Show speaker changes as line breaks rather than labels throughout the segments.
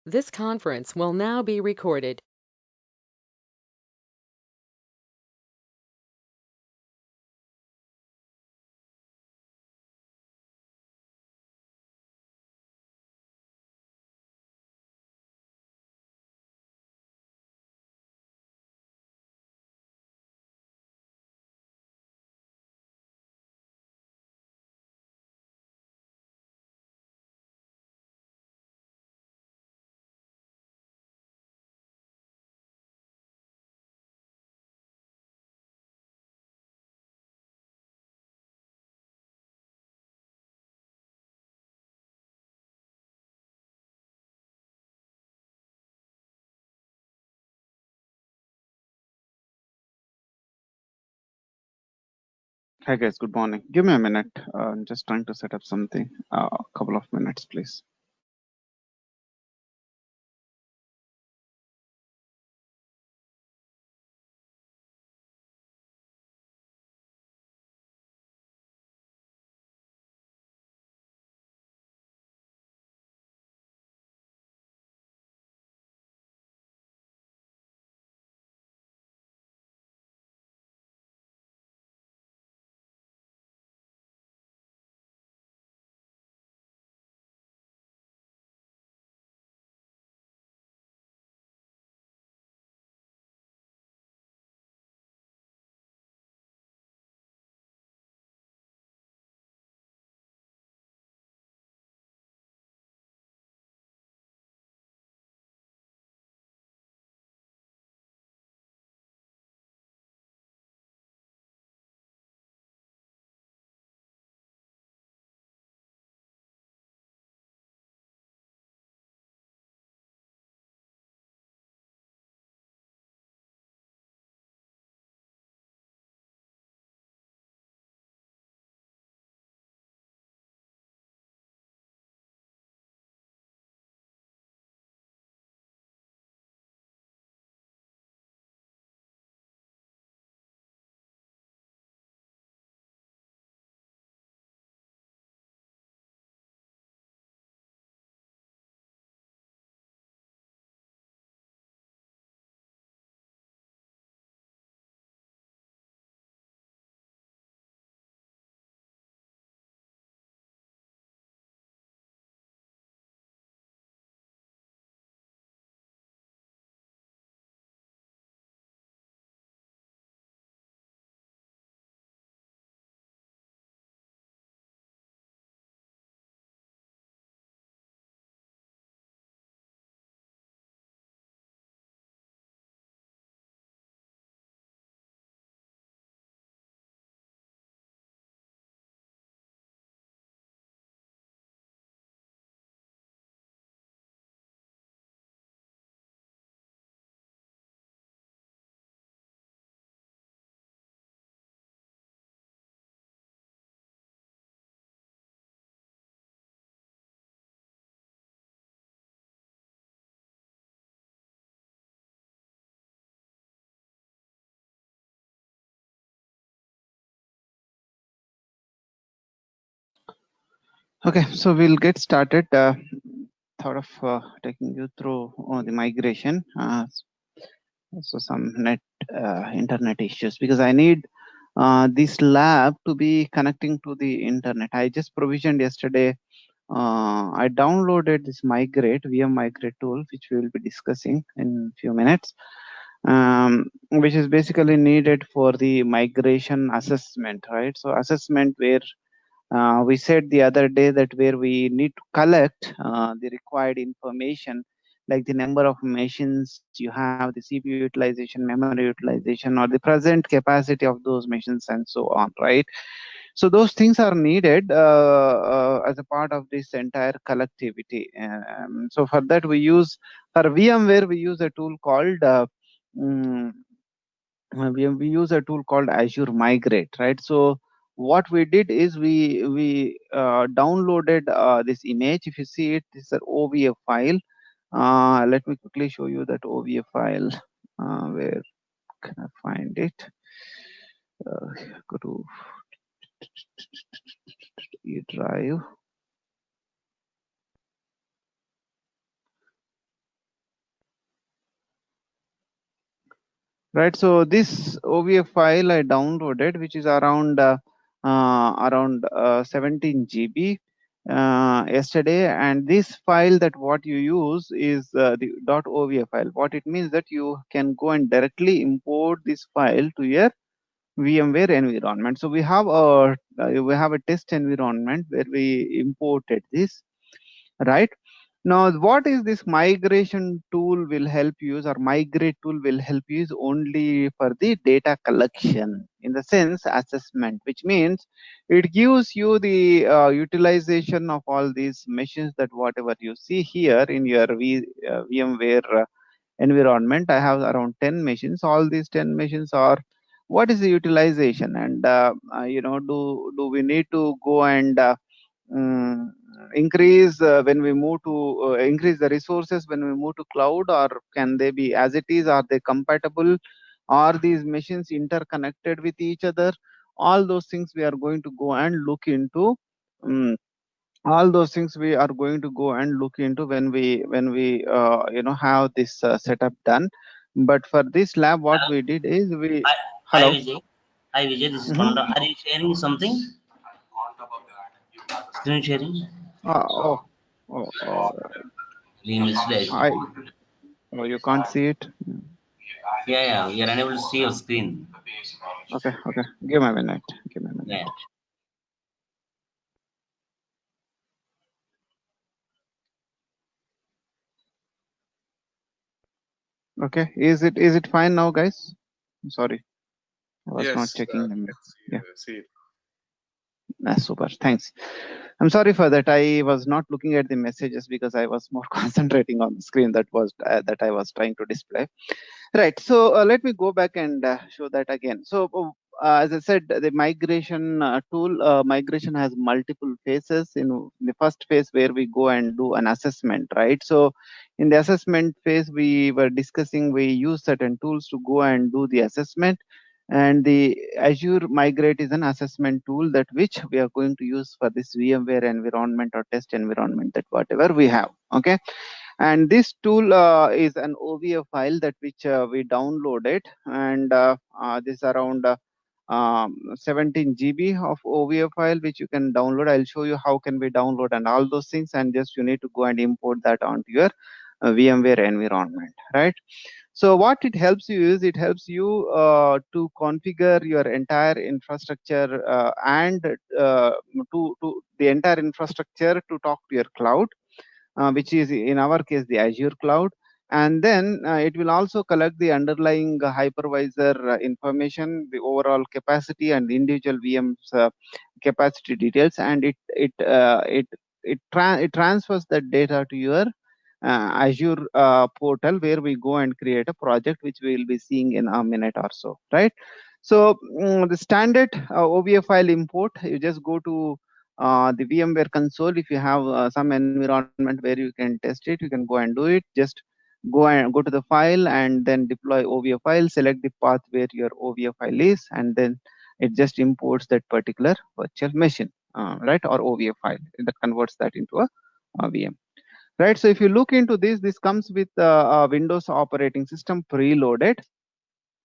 This conference will now be recorded.
Hi guys, good morning. Give me a minute. I'm just trying to set up something. A couple of minutes, please. Okay, so we'll get started. Thought of taking you through the migration. So some internet issues because I need this lab to be connecting to the internet. I just provisioned yesterday. I downloaded this migrate VM migrate tool, which we will be discussing in a few minutes, which is basically needed for the migration assessment, right? So assessment where we said the other day that where we need to collect the required information like the number of machines you have, the CPU utilization, memory utilization, or the present capacity of those machines and so on, right? So those things are needed as a part of this entire collectivity. So for that we use, for VMware we use a tool called mm, we use a tool called Azure Migrate, right? So what we did is we downloaded this image. If you see it, this is an OVF file. Let me quickly show you that OVF file. Where can I find it? Go to E drive. right? So this OVF file I downloaded, which is around 17 GB yesterday, and this file that what you use is the .ovf file. What it means that you can go and directly import this file to your VMware environment. So we have a test environment where we imported this, right? Now, what is this migration tool will help you use, or migrate tool will help you use only for the data collection, in the sense assessment, which means it gives you the utilization of all these machines that whatever you see here in your VMware environment. I have around 10 machines. All these 10 machines are, what is the utilization, and do we need to go and mm, increase when we move to increase the resources when we move to cloud, or can they be as it is? Are they compatible? Are these machines interconnected with each other? All those things we are going to go and look into. um, all those things we are going to go and look into when we have this setup done. But for this lab, what
Hello.
we did is we
Hi
hello.
Vijay. Hi Vijay, this is
Mhm.
Konda. Are you sharing something? Screen sharing?
Oh, oh, oh,
We missed it.
I oh, you can't see it.
Yeah, we are unable to see your screen.
Okay, okay. Give me a minute. Give me a minute.
Yeah.
Okay. Is it fine now, guys? I'm sorry. I was not
Yes,
checking them. Yeah.
see.
Super. Thanks. I'm sorry for that. I was not looking at the messages because I was more concentrating on the screen that I was trying to display. Right. So let me go back and show that again. So as I said, the migration tool, migration has multiple phases. In the first phase where we go and do an assessment, right? So in the assessment phase, we were discussing, we use certain tools to go and do the assessment. And the Azure Migrate is an assessment tool that which we are going to use for this VMware environment or test environment, that whatever we have. Okay. And this tool is an OVF file that which we downloaded, and this around 17 GB of OVF file which you can download. I'll show you how can we download and all those things, and just you need to go and import that onto your VMware environment, right? So what it helps you is, it helps you to configure your entire infrastructure and to the entire infrastructure to talk to your cloud, which is in our case the Azure cloud. And then it will also collect the underlying hypervisor information, the overall capacity and the individual VM's capacity details, and it transfers that data to your Azure portal, where we go and create a project, which we will be seeing in a minute or so, right? So the standard OVF file import, you just go to the VMware console. If you have some environment where you can test it, you can go and do it. Just go to the file and then deploy OVF file, select the path where your OVF file is, and then it just imports that particular virtual machine, right? Or OVF file that converts that into a VM. Right. So if you look into this, this comes with a Windows operating system preloaded.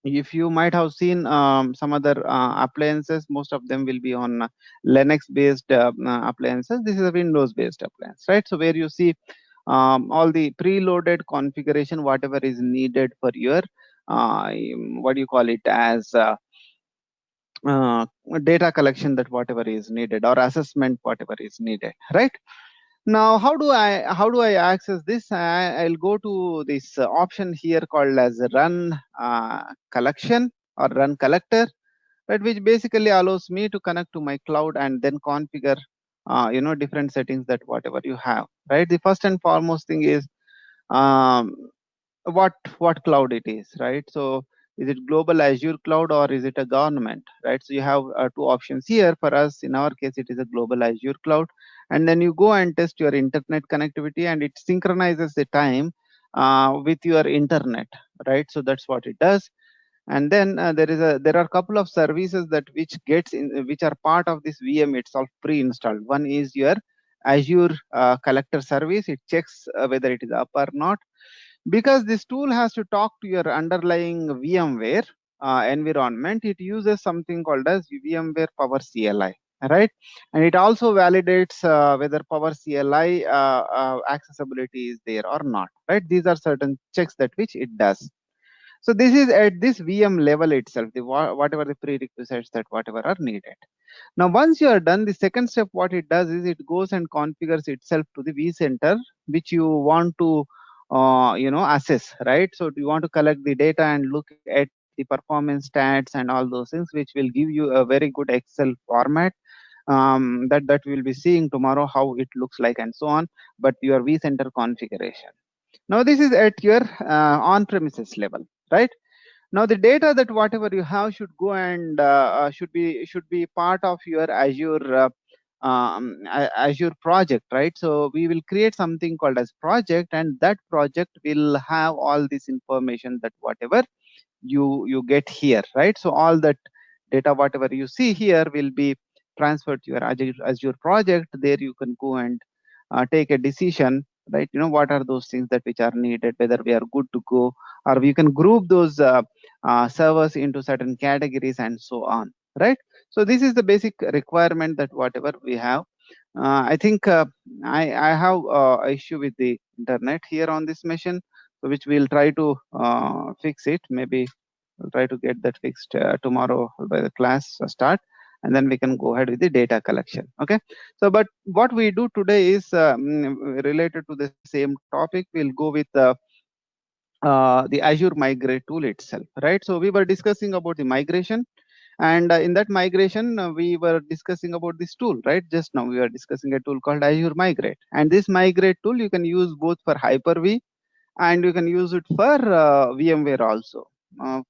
If you might have seen some other appliances, most of them will be on Linux based appliances. This is a Windows based appliance, right? So where you see all the preloaded configuration, whatever is needed for your what do you call it as uh, data collection, that whatever is needed, or assessment, whatever is needed, right? Now, how do I access this? I'll go to this option here called as run collection or run collector, right, which basically allows me to connect to my cloud and then configure different settings that whatever you have, right? The first and foremost thing is um, what cloud it is, right? So is it global Azure cloud or is it a government, right? So you have two options here. For us, in our case, it is a global Azure cloud. And then you go and test your internet connectivity, and it synchronizes the time with your internet, right? So that's what it does. And then there are a couple of services that which are part of this VM itself pre-installed. One is your Azure collector service. It checks whether it is up or not. Because this tool has to talk to your underlying VMware environment, it uses something called as VMware Power CLI, right? And it also validates whether Power CLI accessibility is there or not, right? These are certain checks that which it does. So this is at this VM level itself, the whatever the prerequisites that whatever are needed. Now, once you are done, the second step, what it does is it goes and configures itself to the vCenter, which you want to, assess, right? So you want to collect the data and look at the performance stats and all those things, which will give you a very good Excel format that we will be seeing tomorrow how it looks like and so on. But your vCenter configuration. Now, this is at your on-premises level, right? Now the data that whatever you have should go and should be part of your Azure project, right? So we will create something called as project, and that project will have all this information that whatever you get here, right? So all that data whatever you see here will be transferred to your Azure project. There you can go and take a decision, right? What are those things that which are needed, whether we are good to go, or we can group those servers into certain categories and so on, right? So this is the basic requirement that whatever we have. I think I have issue with the internet here on this machine, so which we'll try to fix it. Maybe we'll try to get that fixed tomorrow by the class start, and then we can go ahead with the data collection. Okay. So, but what we do today is related to the same topic. We'll go with the Azure Migrate tool itself, right? So we were discussing about the migration, and in that migration, we were discussing about this tool, right? Just now we are discussing a tool called Azure Migrate, and this Migrate tool you can use both for Hyper-V and you can use it for VMware also.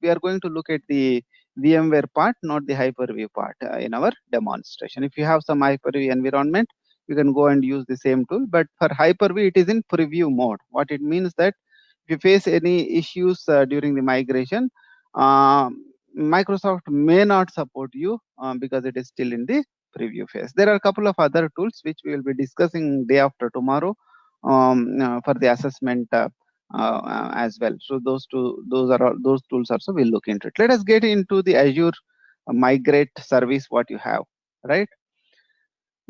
We are going to look at the VMware part, not the Hyper-V part in our demonstration. If you have some Hyper-V environment, you can go and use the same tool, but for Hyper-V, it is in preview mode. What it means that if you face any issues during the migration, Microsoft may not support you because it is still in the preview phase. There are a couple of other tools which we will be discussing day after tomorrow for the assessment as well. So those tools also we'll look into it. Let us get into the Azure Migrate service what you have, right?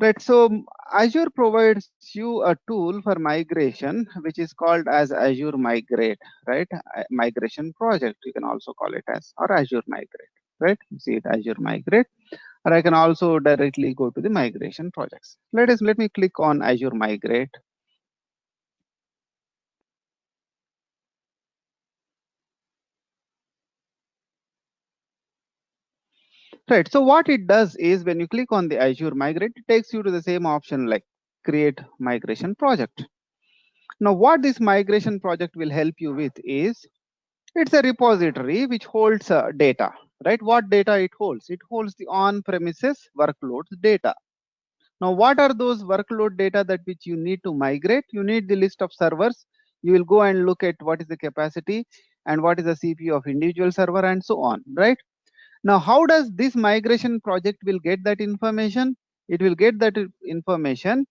Right. So Azure provides you a tool for migration, which is called as Azure Migrate, right? Migration project, you can also call it as, or Azure Migrate, right? You see it Azure Migrate, or I can also directly go to the migration projects. Let me click on Azure Migrate. Right. So what it does is when you click on the Azure Migrate, it takes you to the same option like create migration project. Now, what this migration project will help you with is it's a repository which holds data, right? What data it holds? It holds the on-premises workloads data. Now, what are those workload data that which you need to migrate? You need the list of servers. You will go and look at what is the capacity and what is the CPU of individual server and so on, right? Now, how does this migration project will get that information? It will get that information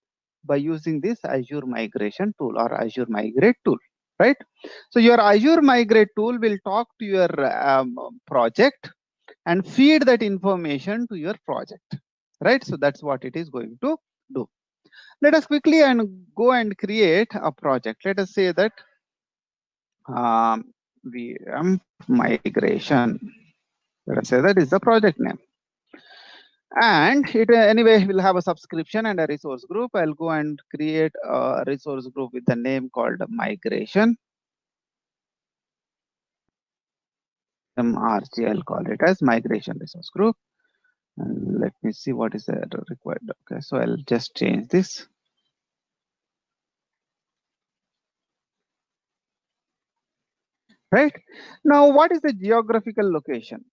by using this Azure Migration tool or Azure Migrate tool, right? So your Azure Migrate tool will talk to your project and feed that information to your project, right? So that's what it is going to do. Let us quickly and go and create a project. Let us say that VM migration. Let us say that is the project name. And it anyway will have a subscription and a resource group. I'll go and create a resource group with the name called migration. MRG, I'll call it as migration resource group. And let me see what is the required. Okay, so I'll just change this. Right now, what is the geographical location?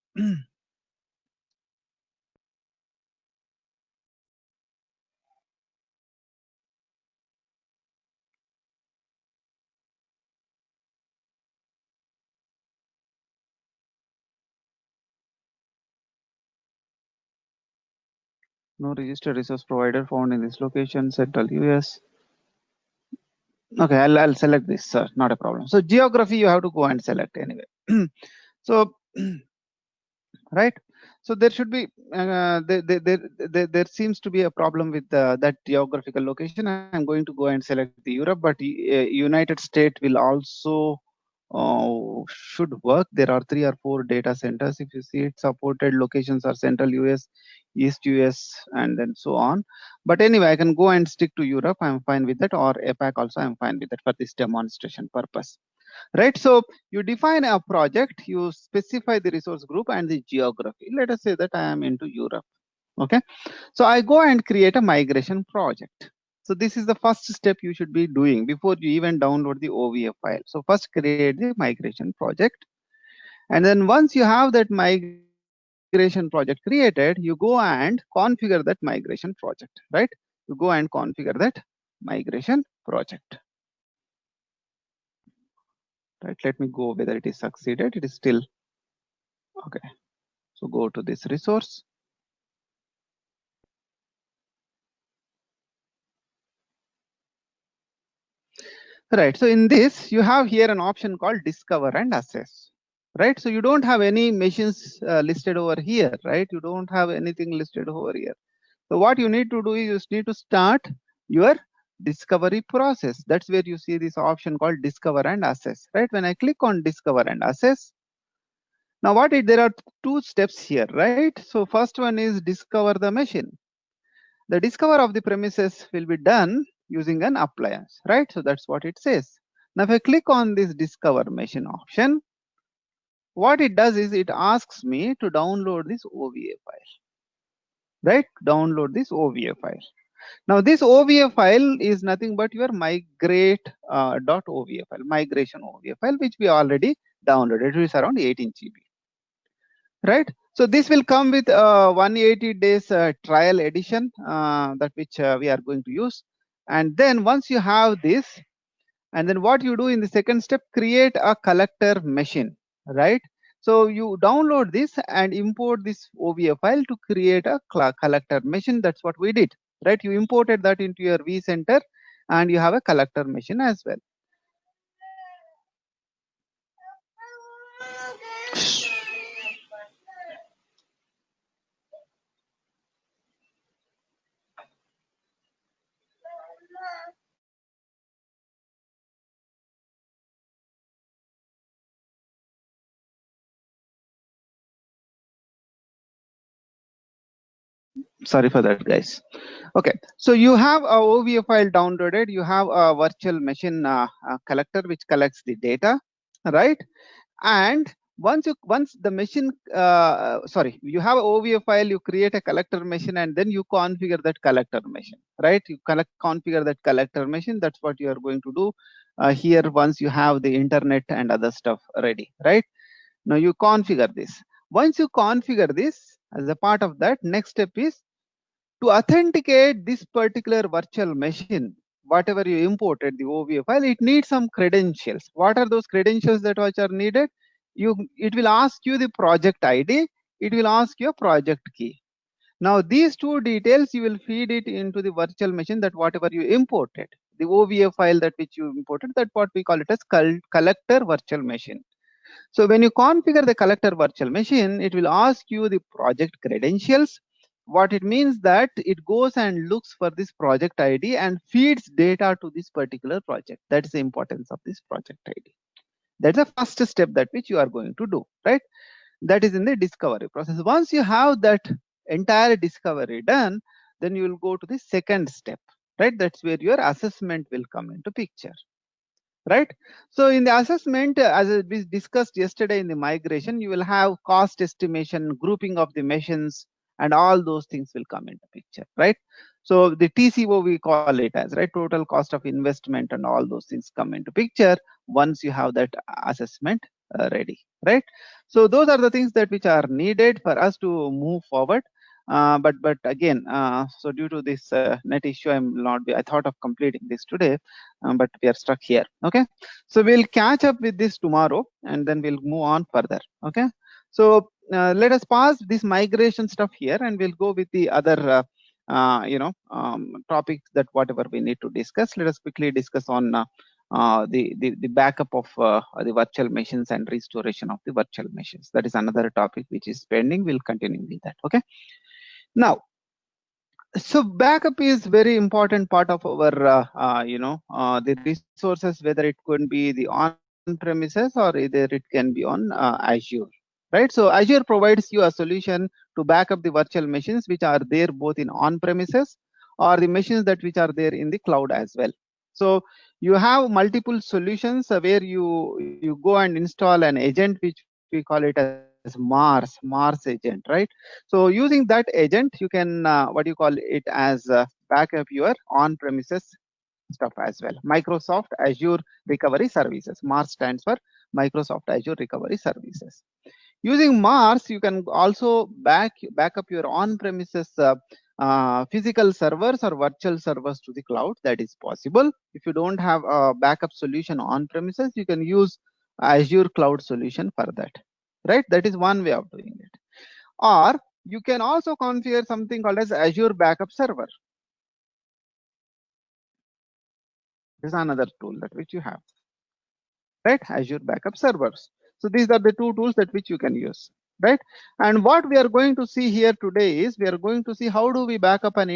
No registered resource provider found in this location, Central US. Okay, I'll select this, sir. Not a problem. So geography, you have to go and select anyway. So, right. So there should be there seems to be a problem with that geographical location. I'm going to go and select the Europe, but United States will also should work. There are 3 or 4 data centers. If you see it, supported locations are Central US, East US, and then so on. But anyway, I can go and stick to Europe. I'm fine with that, or APAC also. I'm fine with that for this demonstration purpose. Right. So you define a project, you specify the resource group and the geography. Let us say that I am into Europe. Okay. So I go and create a migration project. So this is the first step you should be doing before you even download the OVF file. So first create the migration project. And then once you have that migration project created, you go and configure that migration project, right? You go and configure that migration project. Right, let me go whether it is succeeded. It is still okay. So go to this resource. Right, so in this you have here an option called discover and assess. Right, so you don't have any machines listed over here, right? You don't have anything listed over here. So what you need to do is you just need to start your discovery process. That's where you see this option called discover and assess. Right, when I click on discover and assess, now there are 2 steps here, right? So first one is discover the machine. The discover of the premises will be done using an appliance, right? So that's what it says. Now if I click on this discover machine option, what it does is it asks me to download this OVA file, right? Download this OVA file. Now this OVA file is nothing but your migrate .OVA file, migration OVA file, which we already downloaded. It is around 18 GB, right? So this will come with 180 days trial edition that which we are going to use. And then once you have this, and then what you do in the second step, create a collector machine, right? So you download this and import this OVA file to create a collector machine. That's what we did, right? You imported that into your vCenter and you have a collector machine as well. Sorry for that, guys. Okay, so you have a OVA file downloaded. You have a virtual machine collector which collects the data, right? And once the machine you have a OVA file, you create a collector machine and then you configure that collector machine, right? You configure that collector machine. That's what you are going to do here once you have the internet and other stuff ready, right? Now you configure this. Once you configure this, as a part of that, next step is to authenticate this particular virtual machine. Whatever you imported, the OVA file, it needs some credentials. What are those credentials that which are needed? It will ask you the project ID. It will ask you a project key. Now these 2 details you will feed it into the virtual machine, that whatever you imported, the OVA file that which you imported, that what we call it as collector virtual machine. So when you configure the collector virtual machine, it will ask you the project credentials. What it means that it goes and looks for this project ID and feeds data to this particular project. That is the importance of this project ID. That's the first step that which you are going to do, right? That is in the discovery process. Once you have that entire discovery done, then you will go to the second step, right? That's where your assessment will come into picture, right? So in the assessment, as we discussed yesterday in the migration, you will have cost estimation, grouping of the machines, and all those things will come into picture, right? So the TCO we call it as, right, total cost of investment, and all those things come into picture once you have that assessment ready, right? So those are the things that which are needed for us to move forward. But again, so due to this net issue, I thought of completing this today, but we are stuck here. Okay, so we'll catch up with this tomorrow and then we'll move on further. Okay, so let us pause this migration stuff here and we'll go with the other topics that whatever we need to discuss. Let us quickly discuss on the backup of the virtual machines and restoration of the virtual machines. That is another topic which is pending. We'll continue with that. Okay. Now, so backup is very important part of our the resources, whether it could be the on premises or either it can be on Azure, right? So Azure provides you a solution to back up the virtual machines which are there both in on premises or the machines that which are there in the cloud as well. So you have multiple solutions where you go and install an agent which we call it as Mars agent, right? So using that agent, you can what you call it as backup your on-premises stuff as well. Microsoft Azure Recovery Services. Mars stands for Microsoft Azure Recovery Services. Using Mars, you can also back up your on-premises physical servers or virtual servers to the cloud. That is possible. If you don't have a backup solution on premises, you can use Azure Cloud solution for that, right? That is one way of doing it. Or you can also configure something called as Azure Backup Server. This is another tool that which you have, right? Azure Backup Servers. So these are the two tools that which you can use, right? And what we are going to see here today is we are going to see how do we back up an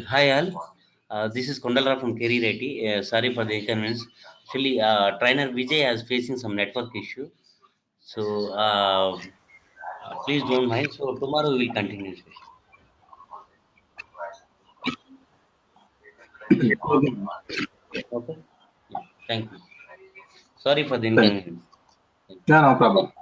Hi all, this is Kondalra from Keri Reddy. Sorry for the inconvenience. Actually, trainer Vijay is facing some network issue. So please don't mind. So tomorrow we will continue the session. Okay. Yeah. Thank you. Sorry for the
Thank you.
inconvenience. Thank you.
Yeah, no problem.